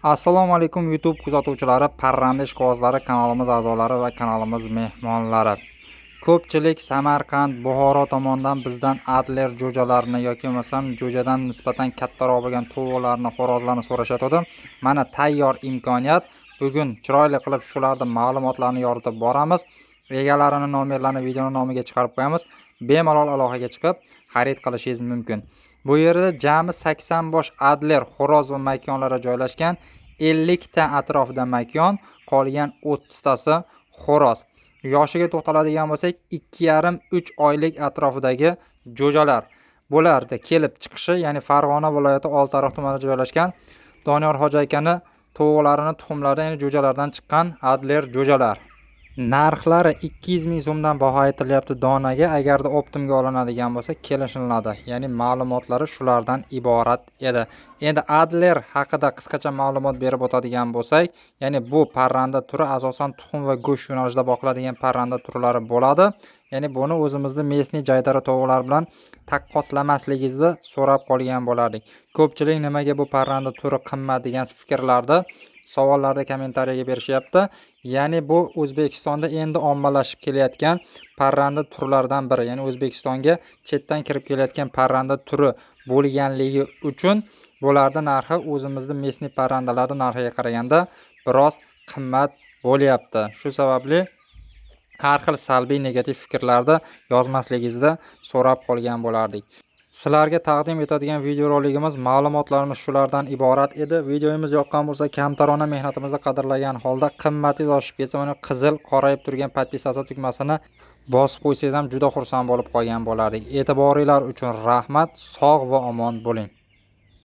Assalomu alaykum YouTube kuzatuvchilari, parranda ishqibozlari, kanalimiz a'zolari va kanalimiz mehmonlari. Ko'pchilik Samarqand, Buxoro tomondan bizdan Adler jo'jalarini yoki bo'lmasam jo'jadan nisbatan kattaroq bo'lgan tovuqlarni, xo'rozlarni so'rashadi. Mana tayyor imkoniyat. Bugun chiroyli qilib shularni ma'lumotlarini yoritib boramiz. Egalarini, nomerlarini videoning nomiga chiqarib qo'yamiz. Bemalol aloqaga chiqib xarid qilishingiz mumkin. Bu yerda jami 80 bosh Adler xo'roz va makonlari joylashgan. 50 ta atrofida makon, qolgan 30 tasi xo'roz. Yoshiga to'xtaladigan bo'lsak, 2,5-3 oylik atrofidagi jo'jalar. Bularda kelib chiqishi, ya'ni Farg'ona viloyati Oltiariq tumanida joylashgan Doniyor hoji akani tovuqlarini tuxumlaridan, ya'ni jo'jalardan chiqqan Adler jo'jalar. Narxlari 200 ming so'mdan baho aytilyapti donaga. Agarda optimga olinadigan bo'lsa kelishiladi. Ya'ni ma'lumotlari shulardan iborat edi. Endi Adler haqida qisqacha ma'lumot berib o'tadigan bo'lsak, ya'ni bu parranda turi asosan tuxum va go'sht yo'nalishida boqiladigan parranda turlari bo'ladi. Ya'ni buni o'zimizda mesni jaydari tovuqlar bilan taqqoslamasligingizni so'rab qolgan bo'lardik. Ko'pchilik nimaga bu parranda turi qimmat degan fikrlarda savollarda kommentariyaga berishyapti. Ya'ni bu O'zbekistonda endi ommalashib kelayotgan parranda turlaridan biri. Ya'ni O'zbekistonga chetdan kirib kelayotgan parranda turi bo'lganligi uchun bularda narxi o'zimizda mesni parrandalarning narxiga qaraganda biroz qimmat bo'lyapti. Shu sababli har xil salbiy negativ fikrlarda yozmasligingizni so'rab qolgan bo'lardik. Sizlarga taqdim etadigan videorolikimiz, ma'lumotlarimiz shulardan iborat edi. Videomiz yoqqan bo'lsa, kamtarona mehnatimizni qadrlagan holda qimmatingiz oshib ketsa, uni qizil qorayib turgan podpisatsiya tugmasini bosib qo'ysangiz ham juda xursand bo'lib qolgan bo'lardik. E'tiboringlar uchun rahmat. Sog' va omon bo'ling.